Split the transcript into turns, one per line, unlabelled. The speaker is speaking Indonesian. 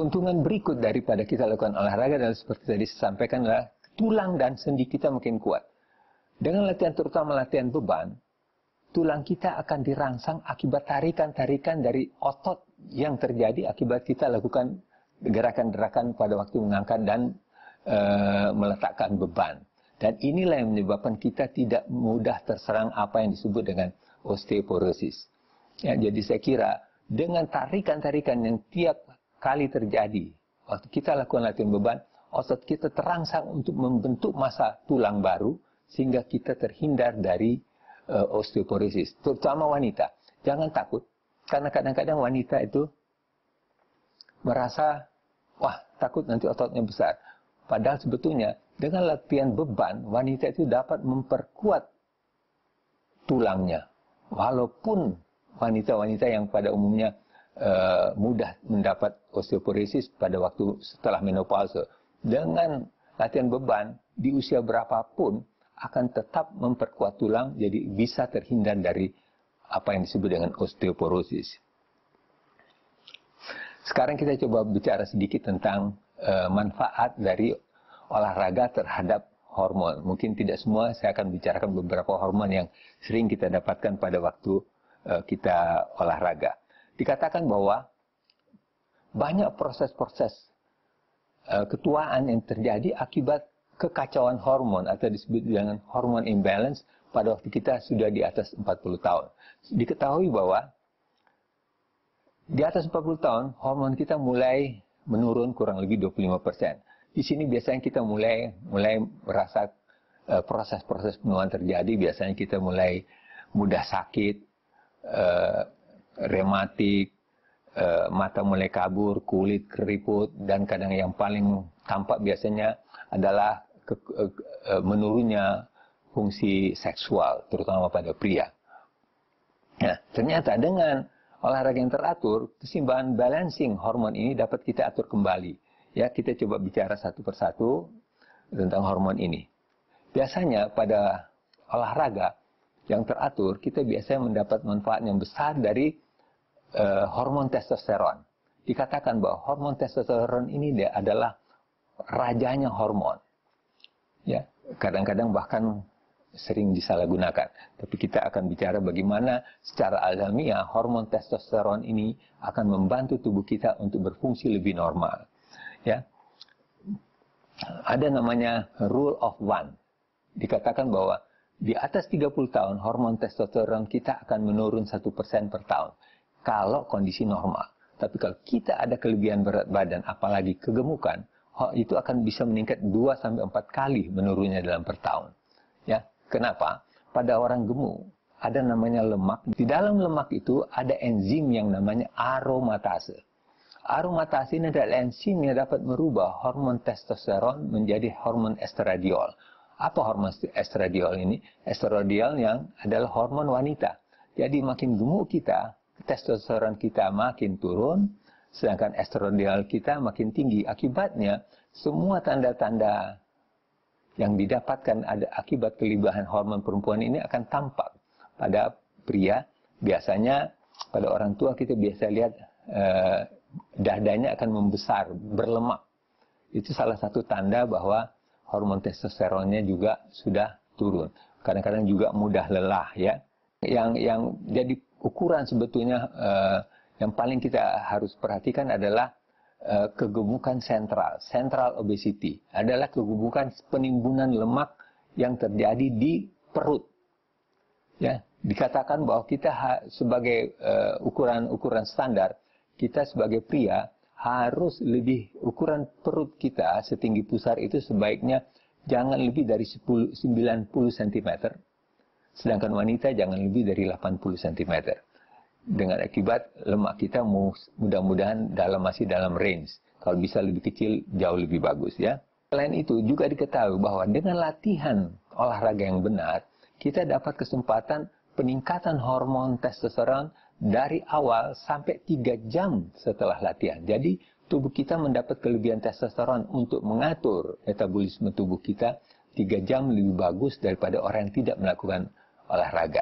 keuntungan berikut daripada kita lakukan olahraga adalah seperti tadi saya sampaikan, adalah tulang dan sendi kita makin kuat. Dengan latihan, terutama latihan beban, tulang kita akan dirangsang akibat tarikan-tarikan dari otot yang terjadi akibat kita lakukan gerakan-gerakan pada waktu mengangkat dan meletakkan beban. Dan inilah yang menyebabkan kita tidak mudah terserang apa yang disebut dengan osteoporosis. Ya, jadi saya kira dengan tarikan-tarikan yang tiap kali terjadi waktu kita lakukan latihan beban, otot kita terangsang untuk membentuk massa tulang baru sehingga kita terhindar dari osteoporosis, terutama wanita. Jangan takut, karena kadang-kadang wanita itu merasa, wah, takut nanti ototnya besar. Padahal sebetulnya dengan latihan beban, wanita itu dapat memperkuat tulangnya. Walaupun wanita-wanita yang pada umumnya mudah mendapat osteoporosis pada waktu setelah menopause, dengan latihan beban di usia berapapun akan tetap memperkuat tulang, jadi bisa terhindar dari apa yang disebut dengan osteoporosis. Sekarang kita coba bicara sedikit tentang manfaat dari olahraga terhadap hormon. Mungkin tidak semua, saya akan bicarakan beberapa hormon yang sering kita dapatkan pada waktu kita olahraga. Dikatakan bahwa banyak proses-proses ketuaan yang terjadi akibat kekacauan hormon atau disebut dengan hormon imbalance pada waktu kita sudah di atas 40 tahun. Diketahui bahwa di atas 40 tahun hormon kita mulai menurun kurang lebih 25%. Di sini biasanya kita mulai merasa proses-proses penuaan terjadi. Biasanya kita mulai mudah sakit, rematik, mata mulai kabur, kulit keriput, dan kadang yang paling tampak biasanya adalah menurunnya fungsi seksual, terutama pada pria. Nah, ternyata dengan olahraga yang teratur, keseimbangan balancing hormon ini dapat kita atur kembali. Ya, kita coba bicara satu persatu tentang hormon ini. Biasanya pada olahraga yang teratur, kita biasanya mendapat manfaat yang besar dari hormon testosteron. Dikatakan bahwa hormon testosteron ini dia adalah rajanya hormon. Ya, kadang-kadang bahkan sering disalahgunakan. Tapi kita akan bicara bagaimana secara alamiah hormon testosteron ini akan membantu tubuh kita untuk berfungsi lebih normal. Ya, ada namanya rule of one. Dikatakan bahwa di atas 30 tahun hormon testosteron kita akan menurun 1% per tahun kalau kondisi normal. Tapi kalau kita ada kelebihan berat badan, apalagi kegemukan, itu akan bisa meningkat 2-4 kali menurunnya dalam per tahun. Ya, kenapa? Pada orang gemuk ada namanya lemak. Di dalam lemak itu ada enzim yang namanya aromatase. Aromatase ini adalah enzim yang dapat merubah hormon testosteron menjadi hormon estradiol. Apa hormon estradiol ini? Estradiol yang adalah hormon wanita. Jadi makin gemuk kita, testosteron kita makin turun, sedangkan estradiol kita makin tinggi. Akibatnya, semua tanda-tanda yang didapatkan ada akibat kelebihan hormon perempuan ini akan tampak pada pria. Biasanya pada orang tua kita biasa lihat dadanya akan membesar, berlemak. Itu salah satu tanda bahwa hormon testosteronnya juga sudah turun. Kadang-kadang juga mudah lelah, ya. Yang jadi ukuran sebetulnya yang paling kita harus perhatikan adalah kegemukan central obesity. Adalah kegemukan penimbunan lemak yang terjadi di perut. Ya, dikatakan bahwa kita sebagai ukuran standar, kita sebagai pria harus lebih, ukuran perut kita setinggi pusar itu sebaiknya jangan lebih dari 90 cm. Sedangkan wanita jangan lebih dari 80 cm. Dengan akibat lemak kita mudah-mudahan masih dalam range. Kalau bisa lebih kecil, jauh lebih bagus, ya. Selain itu juga diketahui bahwa dengan latihan olahraga yang benar, kita dapat kesempatan peningkatan hormon testosteron dari awal sampai 3 jam setelah latihan. Jadi tubuh kita mendapat kelebihan testosteron untuk mengatur metabolisme tubuh kita 3 jam lebih bagus daripada orang yang tidak melakukan olahraga.